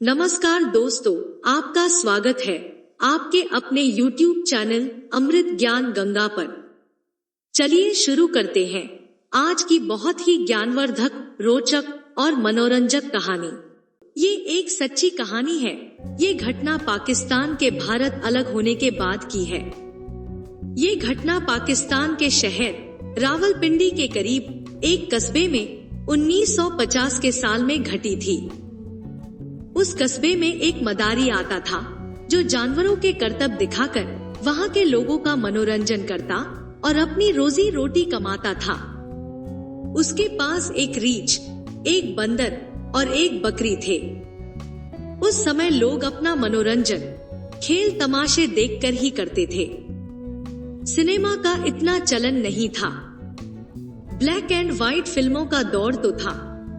नमस्कार दोस्तों, आपका स्वागत है आपके अपने YouTube चैनल अमृत ज्ञान गंगा पर। चलिए शुरू करते हैं आज की बहुत ही ज्ञानवर्धक, रोचक और मनोरंजक कहानी। ये एक सच्ची कहानी है। ये घटना पाकिस्तान के भारत अलग होने के बाद की है। ये घटना पाकिस्तान के शहर रावलपिंडी के करीब एक कस्बे में 1950 के साल में घटी थी। उस कस्बे में एक मदारी आता था जो जानवरों के करतब दिखाकर वहाँ के लोगों का मनोरंजन करता और अपनी रोजी रोटी कमाता था। उसके पास एक रीछ, एक बंदर और एक बकरी थे। उस समय लोग अपना मनोरंजन खेल तमाशे देखकर ही करते थे। सिनेमा का इतना चलन नहीं था। ब्लैक एंड व्हाइट फिल्मों का दौर तो था,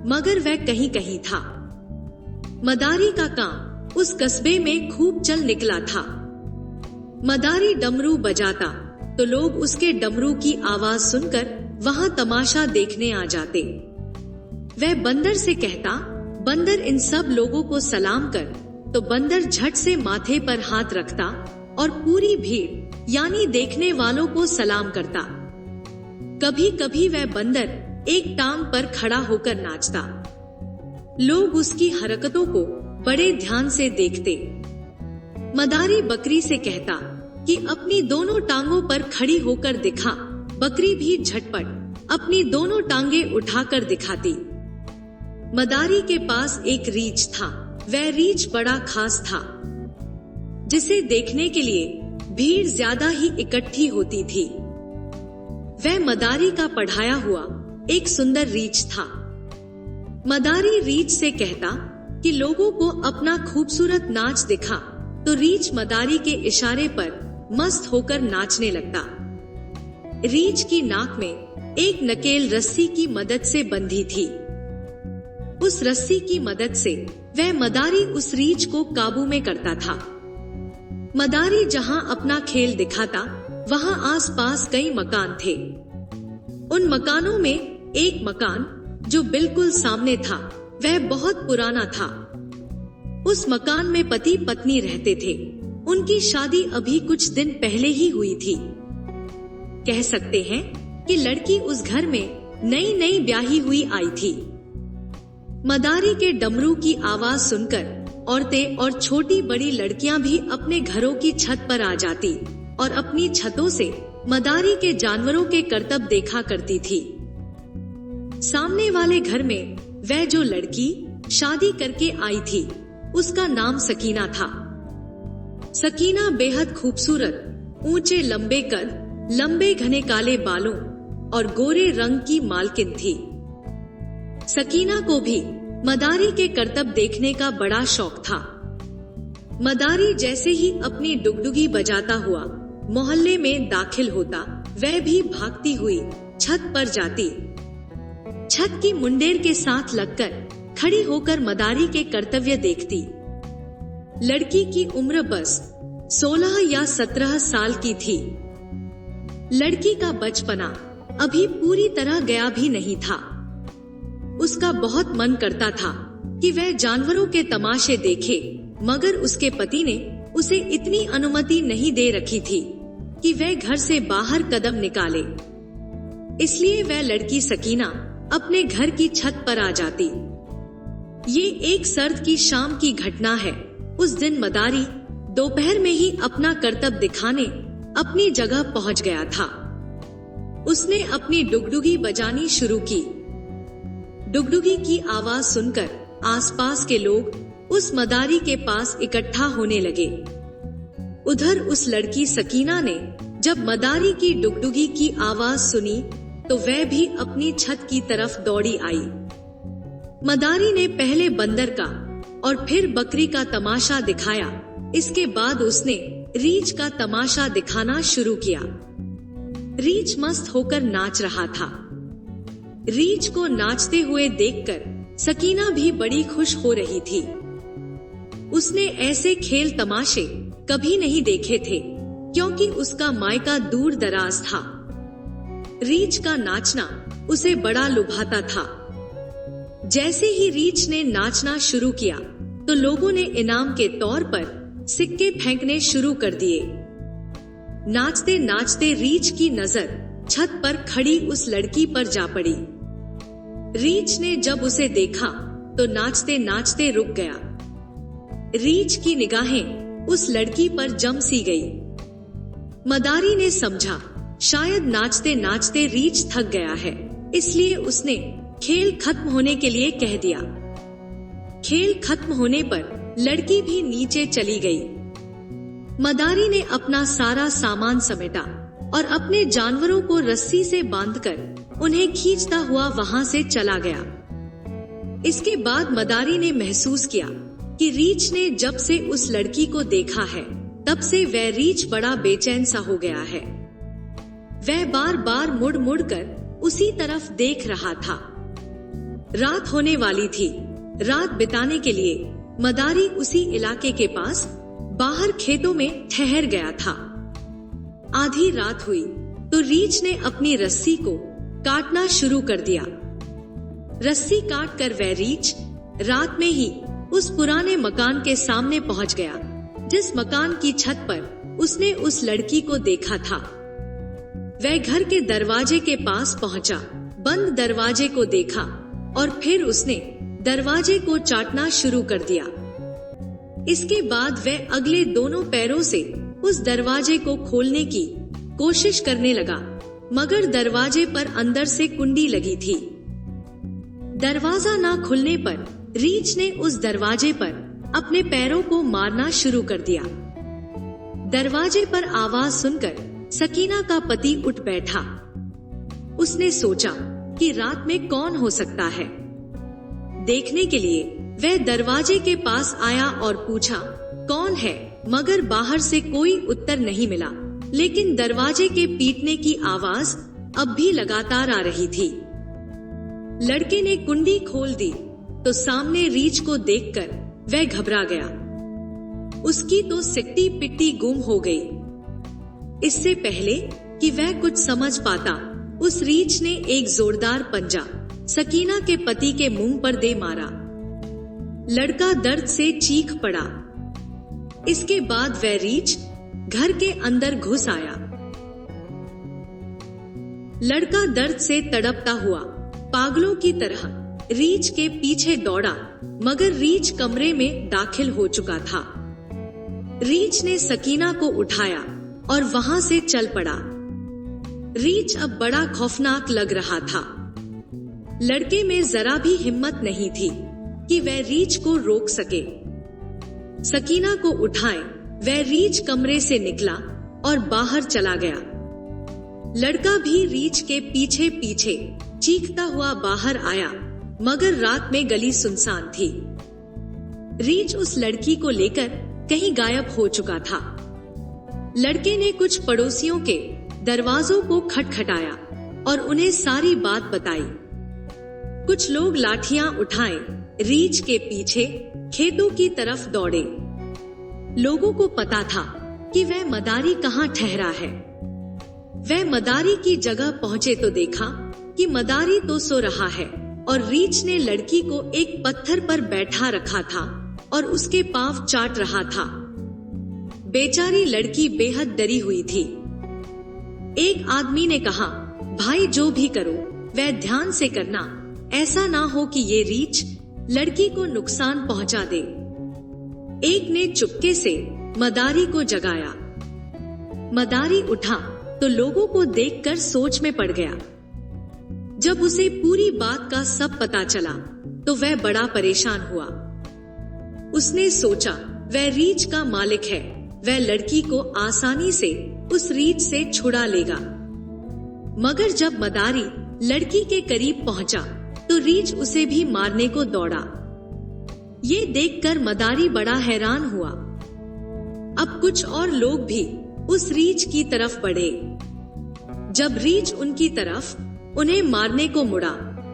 मगर वह कहीं कहीं था। मदारी का काम उस कस्बे में खूब चल निकला था। मदारी डमरू बजाता तो लोग उसके डमरू की आवाज सुनकर वहां तमाशा देखने आ जाते। वह बंदर से कहता, बंदर इन सब लोगों को सलाम कर, तो बंदर झट से माथे पर हाथ रखता और पूरी भीड़ यानी देखने वालों को सलाम करता। कभी कभी वह बंदर एक टांग पर खड़ा होकर नाचता। लोग उसकी हरकतों को बड़े ध्यान से देखते। मदारी बकरी से कहता कि अपनी दोनों टांगों पर खड़ी होकर दिखा। बकरी भी झटपट अपनी दोनों टांगें उठाकर दिखाती। मदारी के पास एक रीछ था। वह रीछ बड़ा खास था, जिसे देखने के लिए भीड़ ज्यादा ही इकट्ठी होती थी। वह मदारी का पढ़ाया हुआ एक सुंदर रीछ था। मदारी रीछ से कहता कि लोगों को अपना खूबसूरत नाच दिखा, तो रीछ मदारी के इशारे पर मस्त होकर नाचने लगता। रीछ की नाक में एक नकेल रस्सी की मदद से बंधी थी। उस रस्सी की मदद से वह मदारी उस रीछ को काबू में करता था। मदारी जहां अपना खेल दिखाता, वहां आसपास कई मकान थे। उन मकानों में एक मकान जो बिल्कुल सामने था, वह बहुत पुराना था। उस मकान में पति पत्नी रहते थे। उनकी शादी अभी कुछ दिन पहले ही हुई थी। कह सकते हैं कि लड़की उस घर में नई नई ब्याही हुई आई थी। मदारी के डमरू की आवाज सुनकर औरतें और छोटी बड़ी लड़कियां भी अपने घरों की छत पर आ जाती और अपनी छतों से मदारी के जानवरों के करतब देखा करती थी। सामने वाले घर में वह जो लड़की शादी करके आई थी, उसका नाम सकीना था। सकीना बेहद खूबसूरत, ऊंचे लंबे कद, लंबे घने काले बालों और गोरे रंग की मालकिन थी। सकीना को भी मदारी के करतब देखने का बड़ा शौक था। मदारी जैसे ही अपनी डुगडुगी बजाता हुआ मोहल्ले में दाखिल होता, वह भी भागती हुई छत पर जाती। छत की मुंडेर के साथ लगकर खड़ी होकर मदारी के कर्तव्य देखती। लड़की की उम्र बस 16 या 17 साल की थी। लड़की का बचपना अभी पूरी तरह गया भी नहीं था। उसका बहुत मन करता था कि वह जानवरों के तमाशे देखे, मगर उसके पति ने उसे इतनी अनुमति नहीं दे रखी थी कि वह घर से बाहर कदम निकाले। इसलिए वह लड़की सकीना अपने घर की छत पर आ जाती। ये एक सर्द की शाम की घटना है। उस दिन मदारी दोपहर में ही अपना करतब दिखाने अपनी जगह पहुंच गया था। उसने अपनी डुगडुगी बजानी शुरू की। डुगडुगी की आवाज सुनकर आसपास के लोग उस मदारी के पास इकट्ठा होने लगे। उधर उस लड़की सकीना ने जब मदारी की डुगडुगी की आवाज सुनी, तो वह भी अपनी छत की तरफ दौड़ी आई। मदारी ने पहले बंदर का और फिर बकरी का तमाशा दिखाया। इसके बाद उसने रीछ का तमाशा दिखाना शुरू किया। रीछ मस्त होकर नाच रहा था। रीछ को नाचते हुए देखकर सकीना भी बड़ी खुश हो रही थी। उसने ऐसे खेल तमाशे कभी नहीं देखे थे, क्योंकि उसका मायका दूर दराज था। रीछ का नाचना उसे बड़ा लुभाता था। जैसे ही रीछ ने नाचना शुरू किया, तो लोगों ने इनाम के तौर पर सिक्के फेंकने शुरू कर दिए। नाचते नाचते रीछ की नजर छत पर खड़ी उस लड़की पर जा पड़ी। रीछ ने जब उसे देखा तो नाचते नाचते रुक गया। रीछ की निगाहें उस लड़की पर जम सी गई। मदारी ने समझा शायद नाचते नाचते रीछ थक गया है, इसलिए उसने खेल खत्म होने के लिए कह दिया। खेल खत्म होने पर लड़की भी नीचे चली गई। मदारी ने अपना सारा सामान समेटा और अपने जानवरों को रस्सी से बांधकर उन्हें खींचता हुआ वहां से चला गया। इसके बाद मदारी ने महसूस किया कि रीछ ने जब से उस लड़की को देखा है तब से वह रीछ बड़ा बेचैन सा हो गया है। वह बार बार मुड़ मुड़ कर उसी तरफ देख रहा था। रात होने वाली थी। रात बिताने के लिए मदारी उसी इलाके के पास बाहर खेतों में ठहर गया था। आधी रात हुई तो रीछ ने अपनी रस्सी को काटना शुरू कर दिया। रस्सी काट कर वह रीछ रात में ही उस पुराने मकान के सामने पहुंच गया, जिस मकान की छत पर उसने उस लड़की को देखा था। वह घर के दरवाजे के पास पहुंचा, बंद दरवाजे को देखा और फिर उसने दरवाजे को चाटना शुरू कर दिया। इसके बाद वह अगले दोनों पैरों से उस दरवाजे को खोलने की कोशिश करने लगा, मगर दरवाजे पर अंदर से कुंडी लगी थी। दरवाजा ना खुलने पर रीछ ने उस दरवाजे पर अपने पैरों को मारना शुरू कर दिया। दरवाजे पर आवाज सुनकर सकीना का पति उठ बैठा। उसने सोचा कि रात में कौन हो सकता है। देखने के लिए वह दरवाजे के पास आया और पूछा, कौन है? मगर बाहर से कोई उत्तर नहीं मिला, लेकिन दरवाजे के पीटने की आवाज अब भी लगातार आ रही थी। लड़के ने कुंडी खोल दी तो सामने रीछ को देखकर वह घबरा गया। उसकी तो सिट्टी पिट्टी गुम हो गई। इससे पहले कि वह कुछ समझ पाता, उस रीछ ने एक जोरदार पंजा सकीना के पति के मुंह पर दे मारा। लड़का दर्द से चीख पड़ा। इसके बाद वह रीछ घर के अंदर घुस आया। लड़का दर्द से तड़पता हुआ पागलों की तरह रीछ के पीछे दौड़ा, मगर रीछ कमरे में दाखिल हो चुका था। रीछ ने सकीना को उठाया और वहां से चल पड़ा। रीछ अब बड़ा खौफनाक लग रहा था। लड़के में जरा भी हिम्मत नहीं थी कि वह रीछ को रोक सके। सकीना को उठाए वह रीछ कमरे से निकला और बाहर चला गया। लड़का भी रीछ के पीछे पीछे चीखता हुआ बाहर आया, मगर रात में गली सुनसान थी। रीछ उस लड़की को लेकर कहीं गायब हो चुका था। लड़के ने कुछ पड़ोसियों के दरवाजों को खटखटाया और उन्हें सारी बात बताई। कुछ लोग लाठियां उठाए रीछ के पीछे खेतों की तरफ दौड़े। लोगों को पता था कि वह मदारी कहाँ ठहरा है। वह मदारी की जगह पहुँचे तो देखा कि मदारी तो सो रहा है और रीछ ने लड़की को एक पत्थर पर बैठा रखा था और उसके पांव चाट रहा था। बेचारी लड़की बेहद डरी हुई थी। एक आदमी ने कहा, भाई जो भी करो वह ध्यान से करना, ऐसा ना हो कि ये रीछ लड़की को नुकसान पहुंचा दे। एक ने चुपके से मदारी को जगाया। मदारी उठा तो लोगों को देखकर सोच में पड़ गया। जब उसे पूरी बात का सब पता चला तो वह बड़ा परेशान हुआ। उसने सोचा वह रीछ का मालिक है, वह लड़की को आसानी से उस रीछ से छुड़ा लेगा। मगर जब मदारी लड़की के करीब पहुंचा तो रीछ उसे भी मारने को दौड़ा। ये देखकर मदारी बड़ा हैरान हुआ। अब कुछ और लोग भी उस रीछ की तरफ बढ़े। जब रीछ उनकी तरफ उन्हें मारने को मुड़ा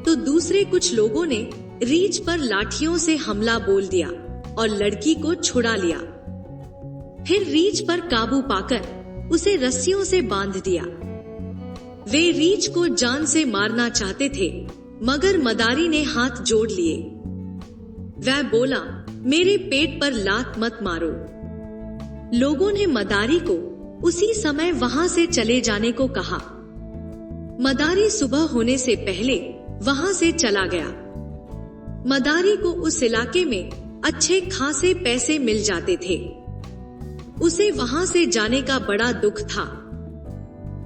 तो दूसरे कुछ लोगों ने रीछ पर लाठियों से हमला बोल दिया और लड़की को छुड़ा लिया। फिर रीछ पर काबू पाकर उसे रस्सियों से बांध दिया। वे रीछ को जान से मारना चाहते थे, मगर मदारी ने हाथ जोड़ लिए। वह बोला, मेरे पेट पर लात मत मारो। लोगों ने मदारी को उसी समय वहां से चले जाने को कहा। मदारी सुबह होने से पहले वहां से चला गया। मदारी को उस इलाके में अच्छे खासे पैसे मिल जाते थे। उसे वहां से जाने का बड़ा दुख था।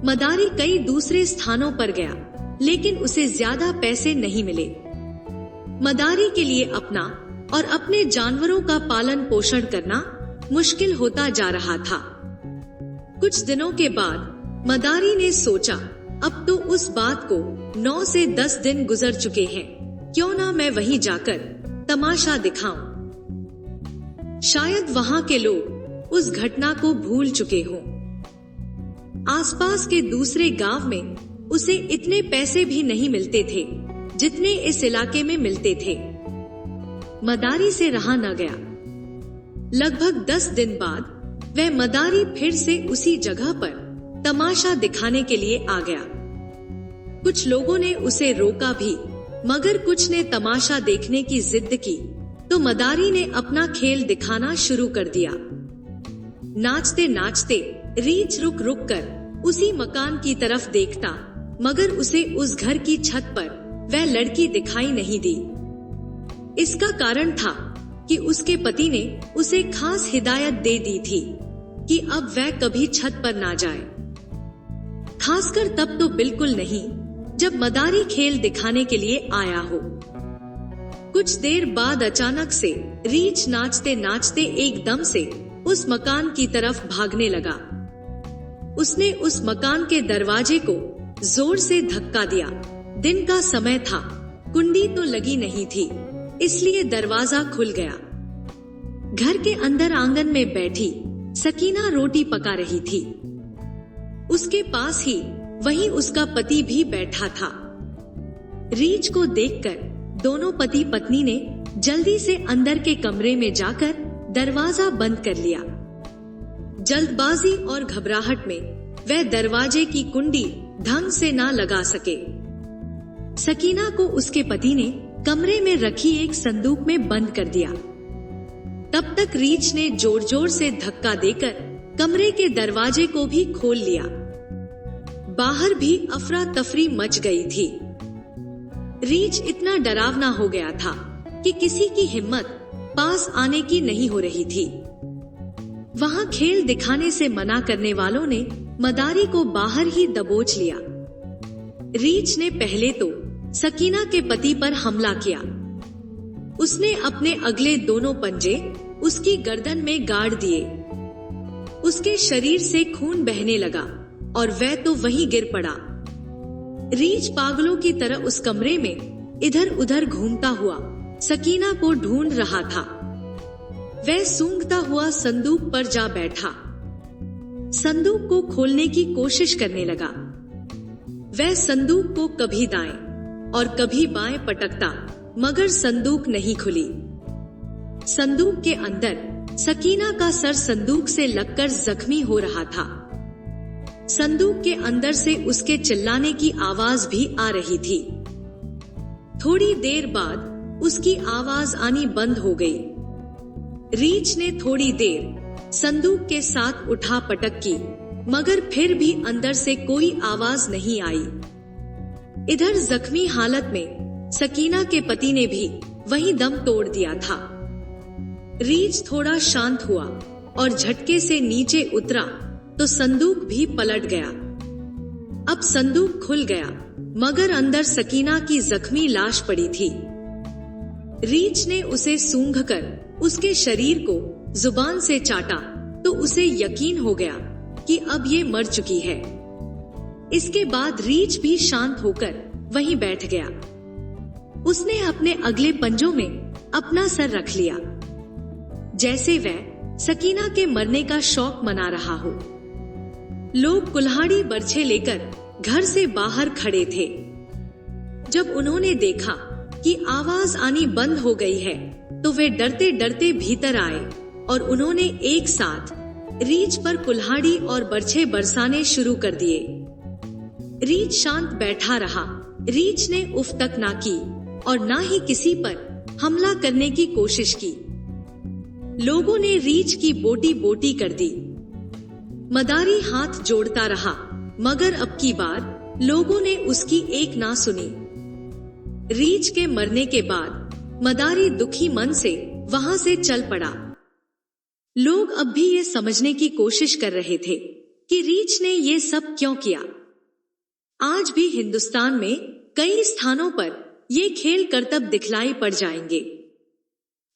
मदारी कई दूसरे स्थानों पर गया, लेकिन उसे ज्यादा पैसे नहीं मिले। मदारी के लिए अपना और अपने जानवरों का पालन पोषण करना मुश्किल होता जा रहा था। कुछ दिनों के बाद मदारी ने सोचा, अब तो उस बात को 9 से 10 दिन गुजर चुके हैं, क्यों ना मैं वहीं जाकर तमाशा दिखाऊं। शायद वहां के लोग उस घटना को भूल चुके हों। आसपास के दूसरे गांव में उसे इतने पैसे भी नहीं मिलते थे जितने इस इलाके में मिलते थे। मदारी से रहा न गया। लगभग 10 दिन बाद वह मदारी फिर से उसी जगह पर तमाशा दिखाने के लिए आ गया। कुछ लोगों ने उसे रोका भी, मगर कुछ ने तमाशा देखने की जिद की तो मदारी ने अपना खेल दिखाना शुरू कर दिया। नाचते नाचते रीछ रुक रुक कर उसी मकान की तरफ देखता, मगर उसे उस घर की छत पर वह लड़की दिखाई नहीं दी। इसका कारण था कि उसके पति ने उसे खास हिदायत दे दी थी कि अब वह कभी छत पर ना जाए। खासकर तब तो बिल्कुल नहीं जब मदारी खेल दिखाने के लिए आया हो। कुछ देर बाद अचानक से रीछ नाचते नाचते एकदम से उस मकान की तरफ भागने लगा। उसने उस मकान के दरवाजे को जोर से धक्का दिया। दिन का समय था, कुंडी तो लगी नहीं थी, इसलिए दरवाजा खुल गया। घर के अंदर आंगन में बैठी सकीना रोटी पका रही थी। उसके पास ही वहीं उसका पति भी बैठा था। रीछ को देखकर दोनों पति पत्नी ने जल्दी से अंदर के कमरे में जाकर दरवाजा बंद कर लिया। जल्दबाजी और घबराहट में वह दरवाजे की कुंडी ढंग से ना लगा सके। सकीना को उसके पति ने कमरे में रखी एक संदूक में बंद कर दिया। तब तक रीछ ने जोर जोर से धक्का देकर कमरे के दरवाजे को भी खोल लिया। बाहर भी अफरा तफरी मच गई थी। रीछ इतना डरावना हो गया था कि किसी की हिम्मत पास आने की नहीं हो रही थी। वहां खेल दिखाने से मना करने वालों ने मदारी को बाहर ही दबोच लिया। रीछ ने पहले तो सकीना के पति पर हमला किया। उसने अपने अगले दोनों पंजे उसकी गर्दन में गाड़ दिए। उसके शरीर से खून बहने लगा और वह तो वहीं गिर पड़ा। रीछ पागलों की तरह उस कमरे में इधर उधर घूमता हुआ सकीना को ढूंढ रहा था। वह सूंघता हुआ संदूक पर जा बैठा। संदूक को खोलने की कोशिश करने लगा। वह संदूक को कभी दाएं और कभी बाएं पटकता, मगर संदूक नहीं खुली। संदूक के अंदर सकीना का सर संदूक से लगकर जख्मी हो रहा था। संदूक के अंदर से उसके चिल्लाने की आवाज भी आ रही थी। थोड़ी देर बाद उसकी आवाज आनी बंद हो गई। रीछ ने थोड़ी देर संदूक के साथ उठा पटक की, मगर फिर भी अंदर से कोई आवाज नहीं आई। इधर जख्मी हालत में सकीना के पति ने भी वहीं दम तोड़ दिया था। रीछ थोड़ा शांत हुआ और झटके से नीचे उतरा तो संदूक भी पलट गया। अब संदूक खुल गया, मगर अंदर सकीना की जख्मी लाश पड़ी थी। रीछ ने उसे सूंघकर उसके शरीर को जुबान से चाटा तो उसे यकीन हो गया कि अब ये मर चुकी है। इसके बाद रीछ भी शांत होकर वहीं बैठ गया। उसने अपने अगले पंजों में अपना सर रख लिया, जैसे वह सकीना के मरने का शौक मना रहा हो। लोग कुल्हाड़ी बरछे लेकर घर से बाहर खड़े थे। जब उन्होंने देखा कि आवाज आनी बंद हो गई है तो वे डरते डरते भीतर आए और उन्होंने एक साथ रीछ पर कुल्हाड़ी और बरछे बरसाने शुरू कर दिए। रीछ शांत बैठा रहा। रीछ ने उफ तक ना की और ना ही किसी पर हमला करने की कोशिश की। लोगों ने रीछ की बोटी बोटी कर दी। मदारी हाथ जोड़ता रहा, मगर अब की बार लोगों ने उसकी एक ना सुनी। रीछ के मरने के बाद मदारी दुखी मन से वहां से चल पड़ा। लोग अब भी ये समझने की कोशिश कर रहे थे कि रीछ ने ये सब क्यों किया। आज भी हिंदुस्तान में कई स्थानों पर ये खेल करतब दिखलाई पड़ जाएंगे।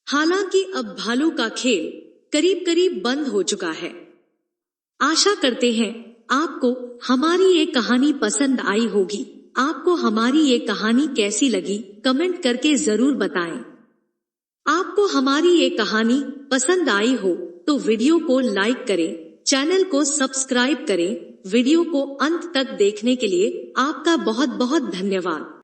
हालांकि अब भालू का खेल करीब करीब बंद हो चुका है। आशा करते हैं आपको हमारी ये कहानी पसंद आई होगी। आपको हमारी ये कहानी कैसी लगी कमेंट करके जरूर बताएं। आपको हमारी ये कहानी पसंद आई हो तो वीडियो को लाइक करें, चैनल को सब्सक्राइब करें। वीडियो को अंत तक देखने के लिए आपका बहुत बहुत धन्यवाद।